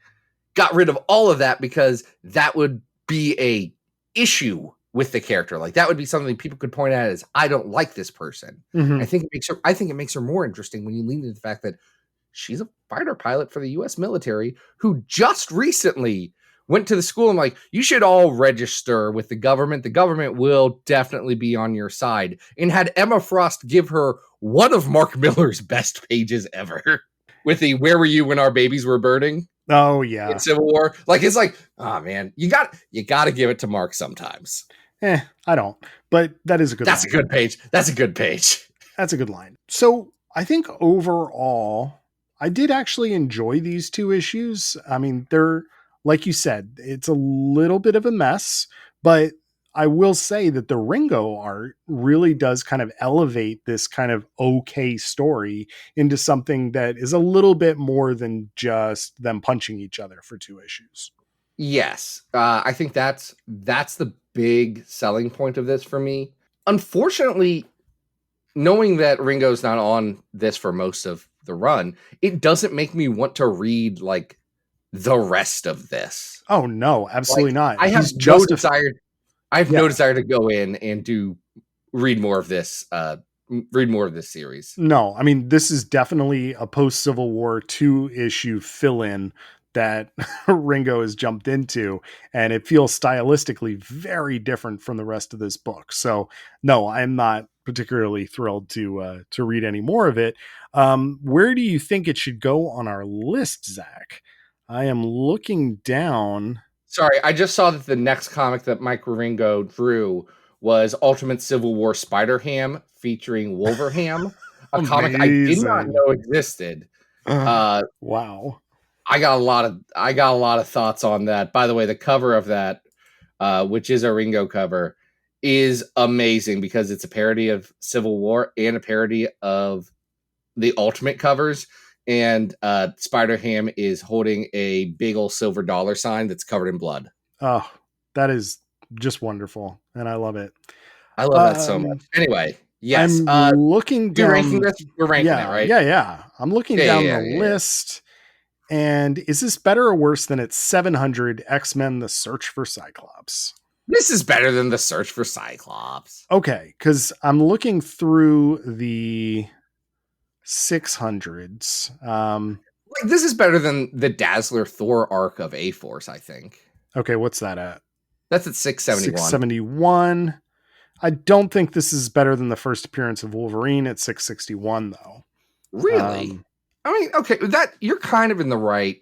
got rid of all of that because that would be a issue with the character. Like that would be something people could point at as, I don't like this person. I think it makes her more interesting when you lean into the fact that she's a fighter pilot for the US military who just recently went to the school and like, you should all register with the government. The government will definitely be on your side, and had Emma Frost give her one of Mark Miller's best pages ever with the, where were you when our babies were burning? Oh yeah. In Civil War. Like, it's like, oh man, you got to give it to Mark sometimes. I don't, but that is a good line. That's a good page. That's a good line. So I think overall, I did actually enjoy these 2 issues. I mean, they're, like you said, it's a little bit of a mess, but I will say that the Ringo art really does kind of elevate this kind of okay story into something that is a little bit more than just them punching each other for 2 issues. Yes, I think that's the big selling point of this for me. Unfortunately, knowing that Ringo's not on this for most of the run, it doesn't make me want to read like the rest of this. Oh no, absolutely Like, not. I have He's no just desire. I have Yeah. no desire to go in and read more of this. Read more of this series. No, I mean, this is definitely a post Civil War 2 issue fill in that Ringo has jumped into, and it feels stylistically very different from the rest of this book. So, no, I'm not particularly thrilled to read any more of it. Where do you think it should go on our list, Zach? I am looking down. Sorry, I just saw that the next comic that Mike Ringo drew was Ultimate Civil War Spider-Ham featuring Wolverham, a comic I did not Amazing. know existed. Wow. I got a lot of thoughts on that. By the way, the cover of that, which is a Ringo cover, is amazing because it's a parody of Civil War and a parody of the Ultimate covers. And Spider-Ham is holding a big old silver dollar sign that's covered in blood. Oh, that is just wonderful, and I love it. I love that so much. Anyway, yes. I'm looking You're down. ranking this? We're ranking it, right? Yeah. I'm looking Yeah, down yeah, the yeah, yeah. list. And is this better or worse than its 700 X-Men The Search for Cyclops? This is better than The Search for Cyclops. Okay, because I'm looking through the 600s. Like, this is better than the Dazzler Thor arc of A-Force, I think. Okay, what's that at? That's at 671. 671. I don't think this is better than the first appearance of Wolverine at 661, though. Really? I mean, okay, that you're kind of in the right.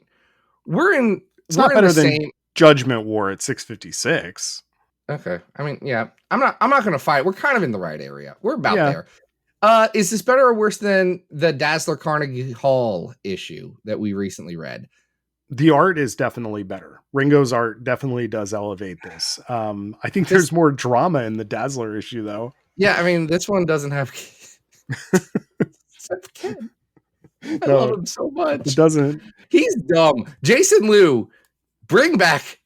It's not better than Judgment War at 656. Okay. I mean, yeah. I'm not gonna fight. We're kind of in the right area. We're about Yeah. there. Is this better or worse than the Dazzler Carnegie Hall issue that we recently read? The art is definitely better. Ringo's art definitely does elevate this. I think there's more drama in the Dazzler issue, though. Yeah, I mean, this one doesn't have Ken. I No, love him so much. It doesn't. He's dumb. Jason Liu, bring him back.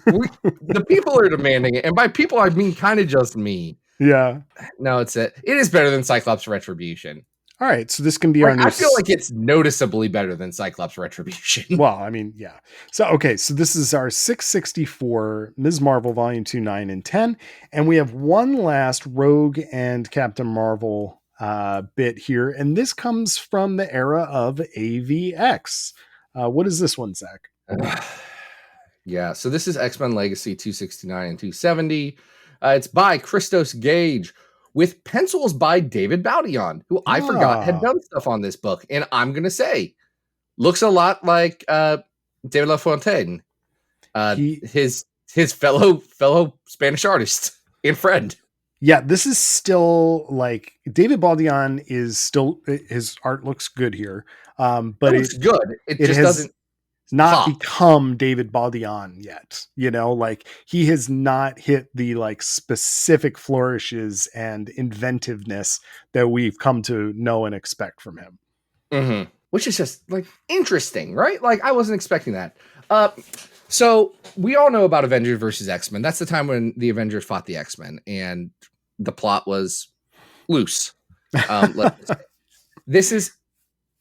The people are demanding it. And by people, I mean kind of just me. Yeah. No, it is better than Cyclops Retribution. All right. So this can be our new. I feel like it's noticeably better than Cyclops Retribution. Well, I mean, yeah. So, okay. So this is our 664 Ms. Marvel Volume 2, 9, and 10. And we have one last Rogue and Captain Marvel bit here. And this comes from the era of AVX. What is this one, Zach? Yeah. So this is X-Men Legacy 269 and 270. It's by Christos Gage, with pencils by David Baldion, who I forgot had done stuff on this book. And I'm going to say, looks a lot like David LaFontaine, his fellow Spanish artist and friend. Yeah, this is still like David Baldion is still, his art looks good here. But it's good. It just doesn't not become David Baldion yet. You know, like he has not hit the like specific flourishes and inventiveness that we've come to know and expect from him. Mm-hmm. Which is just like interesting, right? Like I wasn't expecting that. So we all know about Avengers versus X-Men. That's the time when the Avengers fought the X-Men and the plot was loose.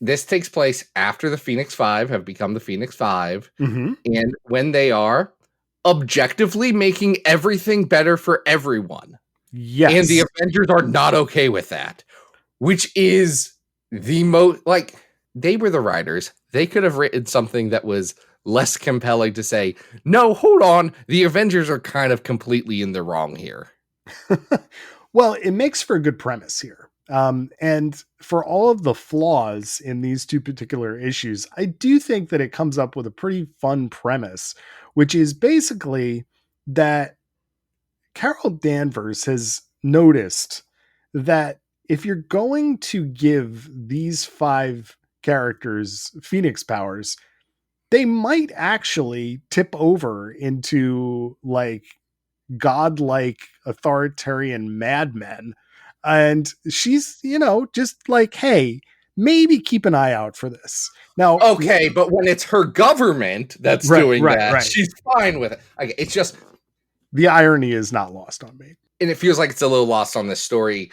This takes place after the Phoenix Five have become the Phoenix Five, and when they are objectively making everything better for everyone. Yes. And the Avengers are not okay with that, which is the most, like, they were the writers. They could have written something that was less compelling to say, no, hold on, the Avengers are kind of completely in the wrong here. Well, it makes for a good premise here. And for all of the flaws in these two particular issues, I do think that it comes up with a pretty fun premise, which is basically that Carol Danvers has noticed that if you're going to give these 5 characters' Phoenix powers, they might actually tip over into like godlike authoritarian madmen. And she's, just like, hey, maybe keep an eye out for this. Now, Okay, but when it's her government that's doing that, she's fine with it. Okay, it's just the irony is not lost on me. And it feels like it's a little lost on this story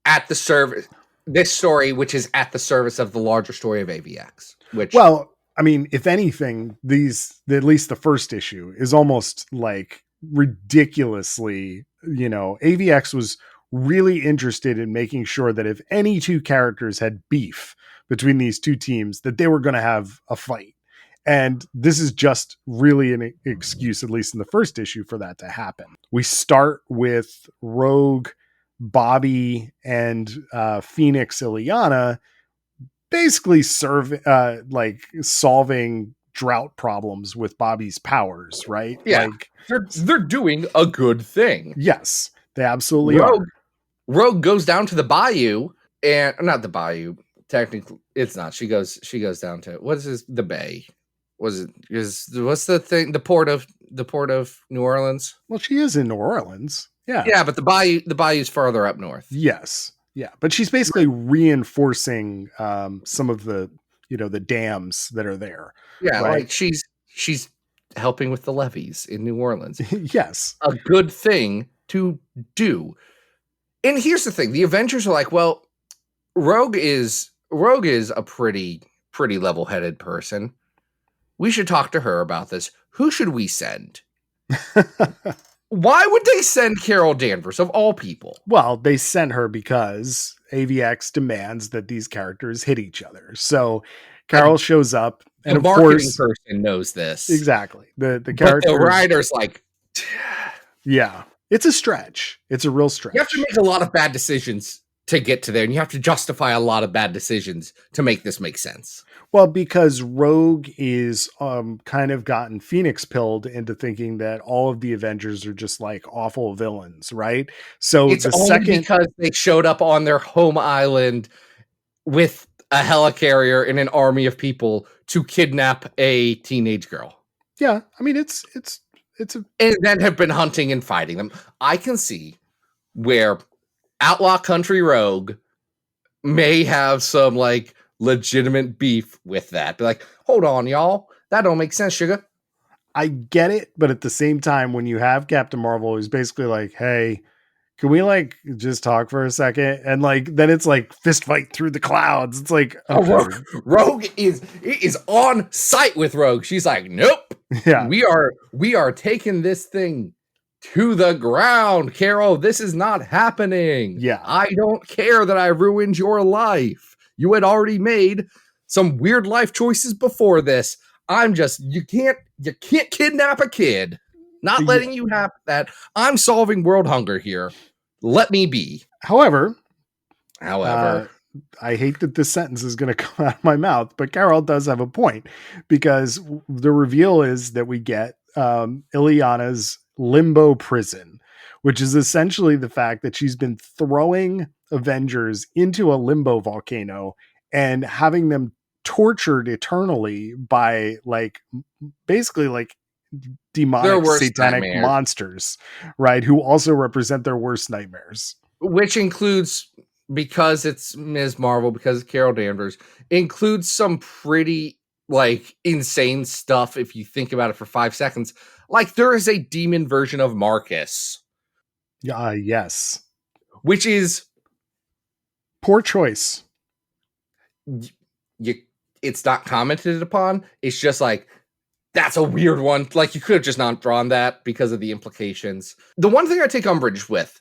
at the service. This story, which is at the service of the larger story of AVX. Which, well, I mean, if anything, at least the first issue is almost like ridiculously, AVX was really interested in making sure that if any two characters had beef between these two teams, that they were going to have a fight. And this is just really an excuse, at least in the first issue, for that to happen. We start with Rogue, Bobby, and Phoenix Ileana basically solving drought problems with Bobby's powers, right? Yeah, they're doing a good thing. Yes, they absolutely are. Rogue goes down to the bayou, and not the bayou. Technically, it's not. She goes down to the bay. What's the thing? The port of New Orleans. Well, she is in New Orleans. Yeah. Yeah, but the bayou's farther up north. Yes. Yeah. But she's basically reinforcing some of the, the dams that are there. Yeah. Right? Like she's helping with the levees in New Orleans. Yes. A good thing to do. And here's the thing. The Avengers are like, well, Rogue is a pretty level-headed person. We should talk to her about this. Who should we send? Why would they send Carol Danvers, of all people? Well, they sent her because AVX demands that these characters hit each other. So Carol shows up, and the marketing person knows this. Exactly. The character, the writer's like, yeah, it's a stretch. It's a real stretch. You have to make a lot of bad decisions to get to there, and you have to justify a lot of bad decisions to make this make sense. Well, because Rogue is kind of gotten Phoenix pilled into thinking that all of the Avengers are just like awful villains, right? So it's only because they showed up on their home island with a helicarrier and an army of people to kidnap a teenage girl. Yeah, I mean it's and then have been hunting and fighting them. I can see where Outlaw Country Rogue may have some like legitimate beef with that. Be like, hold on, y'all. That don't make sense, sugar. I get it, but at the same time, when you have Captain Marvel, who's basically like, hey, can we like just talk for a second? And like then it's like fist fight through the clouds. It's like okay. Rogue is on site with Rogue. She's like, nope. Yeah. We are taking this thing to the ground, Carol. This is not happening. Yeah. I don't care that I ruined your life. You had already made some weird life choices before this. You can't kidnap a kid. Not letting you have that. I'm solving world hunger here. Let me be. However, I hate that this sentence is going to come out of my mouth, but Carol does have a point, because the reveal is that we get Ileana's limbo prison, which is essentially the fact that she's been throwing Avengers into a limbo volcano and having them tortured eternally by like basically like demonic satanic monsters, right? Who also represent their worst nightmares. Which includes, because it's Ms. Marvel, because it's Carol Danvers, includes some pretty like insane stuff if you think about it for 5 seconds. Like there is a demon version of Marcus. Yes. Which is poor choice. It's not commented upon. It's just like, that's a weird one. Like you could have just not drawn that because of the implications. The one thing I take umbrage with,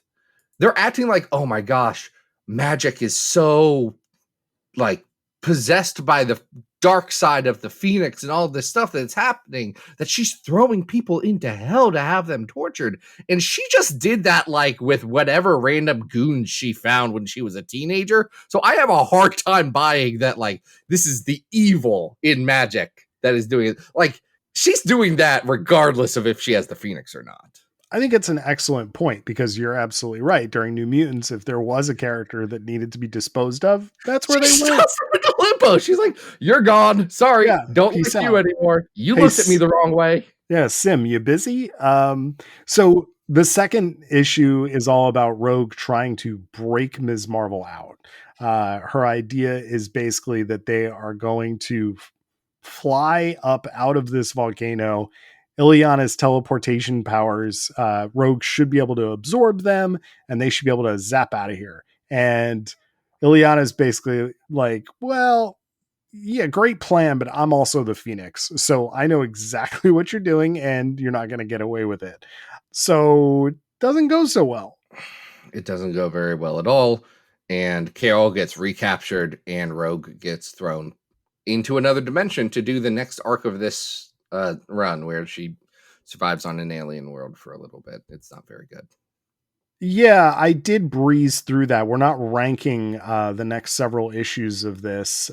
they're acting like, oh my gosh, magic is so like possessed by the dark side of the Phoenix and all this stuff that's happening, that she's throwing people into hell to have them tortured. And she just did that like with whatever random goons she found when she was a teenager. So I have a hard time buying that like this is the evil in magic that is doing it. Like she's doing that regardless of if she has the Phoenix or not. I think it's an excellent point, because you're absolutely right. During New Mutants, if there was a character that needed to be disposed of, that's where they went. Lupo. She's like, you're gone. Sorry. Yeah, Don't peace like you out. anymore. You Hey, looked at me the wrong way. Yeah, Sim, you busy? So the second issue is all about Rogue trying to break Ms. Marvel out. Her idea is basically that they are going to fly up out of this volcano. Ileana's teleportation powers, Rogue should be able to absorb them, and they should be able to zap out of here. And Ileana's basically like, well, yeah, great plan, but I'm also the Phoenix. So I know exactly what you're doing and you're not going to get away with it. So it doesn't go so well. It doesn't go very well at all. And Carol gets recaptured and Rogue gets thrown into another dimension to do the next arc of this run where she survives on an alien world for a little bit. It's not very good. Yeah, I did breeze through that. We're not ranking the next several issues of this,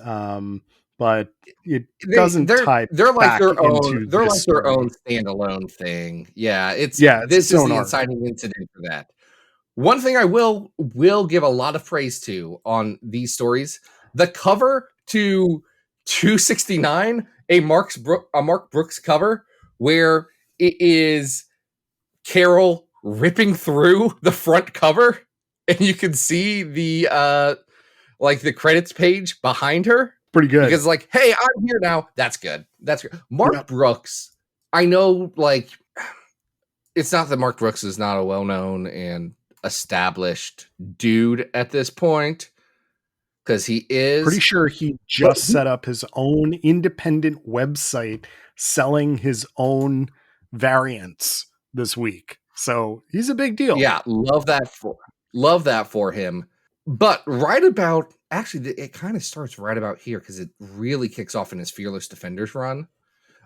but it doesn't tie they're like back their own. into They're this like their story. own standalone thing. Yeah, It's this its is own the arc. inciting incident for that. One thing I will give a lot of praise to on these stories: the cover to 269, a Mark Brooks cover, where it is Carol ripping through the front cover, and you can see the like the credits page behind her. Pretty good. Because like, hey, I'm here now. That's good. That's good. Mark Brooks, I know, like, it's not that Mark Brooks is not a well-known and established dude at this point, because he is. Pretty sure he just set up his own independent website selling his own variants this week. So he's a big deal. Yeah, love that for him. But right about, actually, it kind of starts right about here because it really kicks off in his Fearless Defenders run,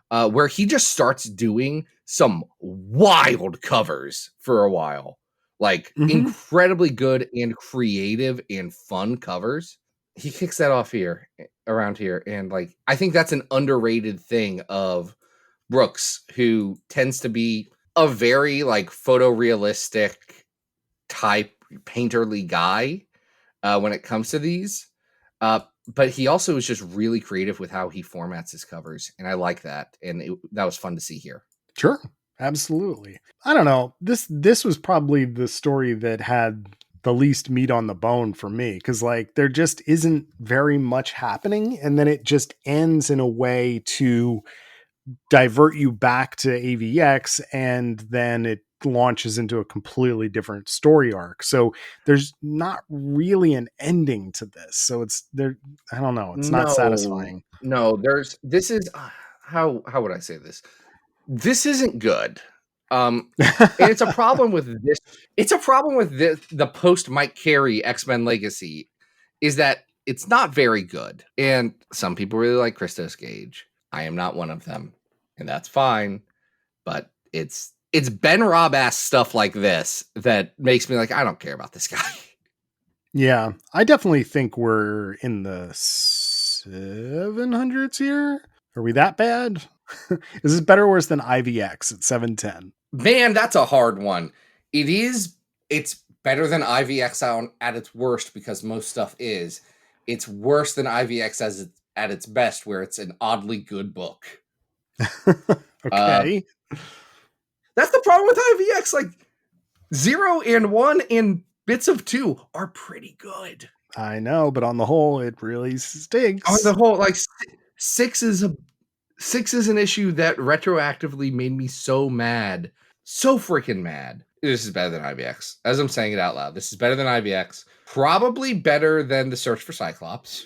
where he just starts doing some wild covers for a while. Like, incredibly good and creative and fun covers. He kicks that off here, around here. And, like, I think that's an underrated thing of Brooks, who tends to be a very, like, photorealistic type painterly guy when it comes to these. But he also is just really creative with how he formats his covers. And I like that. And that was fun to see here. Sure. Absolutely. I don't know. This was probably the story that had the least meat on the bone for me. Cause like there just isn't very much happening. And then it just ends in a way to divert you back to AVX. And then it launches into a completely different story arc. So there's not really an ending to this. So it's there. I don't know. It's not satisfying. No, this is how would I say this? This isn't good. And it's a problem with this. It's a problem with this, the post Mike Carey X-Men Legacy, is that it's not very good. And some people really like Christos Gage. I am not one of them, and that's fine. But it's Ben Robb-ass stuff like this that makes me like, I don't care about this guy. Yeah, I definitely think we're in the 700s here. Are we that bad? Is this better or worse than IVX at 710? Man, that's a hard one. It's better than IVX at its worst because most stuff is. It's worse than IVX at its best, where it's an oddly good book. Okay. That's the problem with IVX. Like 0 and 1 and bits of 2 are pretty good. I know, but on the whole, it really stinks. On the whole, like 6 is an issue that retroactively made me so mad. So freaking mad. This is better than IVX. As I'm saying it out loud, this is better than IVX. Probably better than The Search for Cyclops.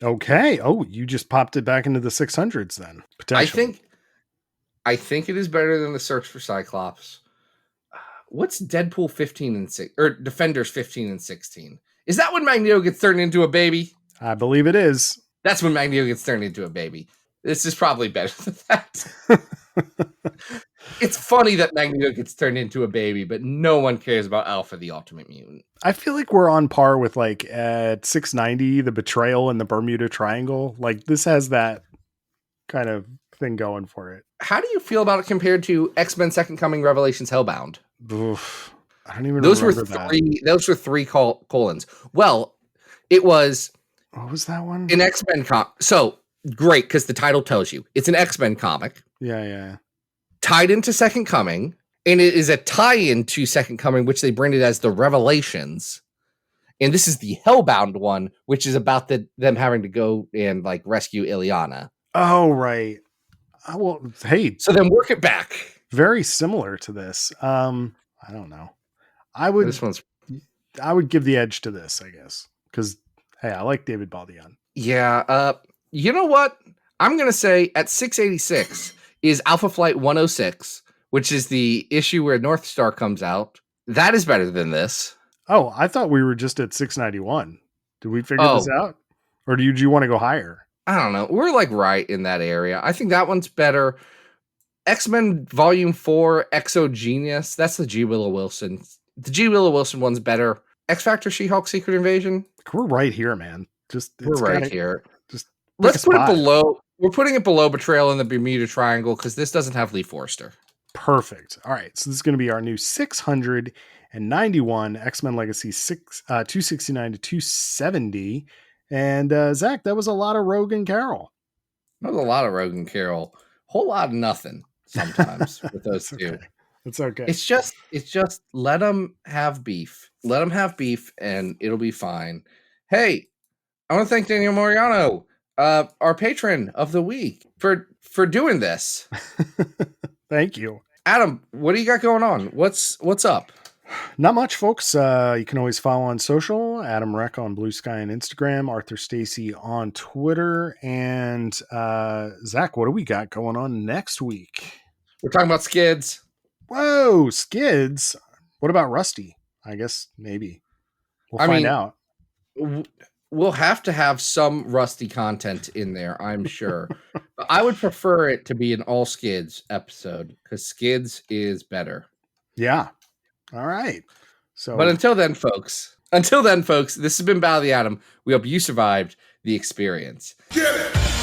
Okay. Oh, you just popped it back into the 600s then. Potentially. I think it is better than The Search for Cyclops. What's Deadpool 15 and 6 or Defenders 15 and 16? Is that when Magneto gets turned into a baby? I believe it is. That's when Magneto gets turned into a baby. This is probably better than that. It's funny that Magneto gets turned into a baby, but no one cares about Alpha the Ultimate Mutant. I feel like we're on par with like at 690, the Betrayal and the Bermuda Triangle. Like this has that kind of thing going for it. How do you feel about it compared to X-Men Second Coming Revelations Hellbound? Oof, I don't even those remember were three. Those were 3 colons. Well, it was What was that one? An X-Men comic. So great, because the title tells you it's an X-Men comic. Yeah. Tied into Second Coming, and it is a tie-in to Second Coming, which they branded as the Revelations. And this is the Hellbound one, which is about them having to go and like rescue Ileana. Oh, right. Well, hey, So then work it back. very similar to this. I don't know. I would give the edge to this, I guess, because hey, I like David Baldeón. Yeah. You know what? I'm gonna say at 686 is Alpha Flight 106, which is the issue where North Star comes out. That is better than this. Oh, I thought we were just at 691. Did we figure this out? Or do you want to go higher? I don't know. We're like right in that area. I think that one's better. X-Men Volume 4, Exogenius. That's the G. Willow Wilson. The G. Willow Wilson one's better. X-Factor, She-Hulk, Secret Invasion. We're right here, man. We're right here. Just let's put it below. We're putting it below Betrayal in the Bermuda Triangle because this doesn't have Lee Forster. Perfect. All right. So this is going to be our new 691 X-Men Legacy 269 to 270. And Zach, that was a lot of Rogue and Carol. That was a lot of Rogue and Carol. Whole lot of nothing sometimes with those two. Okay. It's okay. It's just let them have beef. Let them have beef and it'll be fine. Hey, I want to thank Daniel Moriano, our patron of the week, for doing this. Thank you. Adam, what do you got going on? What's up? Not much, folks. You can always follow on social, Adam Reck on Blue Sky and Instagram, Arthur Stacy on Twitter, and Zach, what do we got going on next week? We're talking about Skids. Whoa, Skids. What about Rusty? I guess maybe. We'll find out. We'll have to have some Rusty content in there, I'm sure. But I would prefer it to be an all Skids episode because Skids is better. Yeah. All right. So, but until then, folks, this has been Battle of the Atom. We hope you survived the experience. Get it!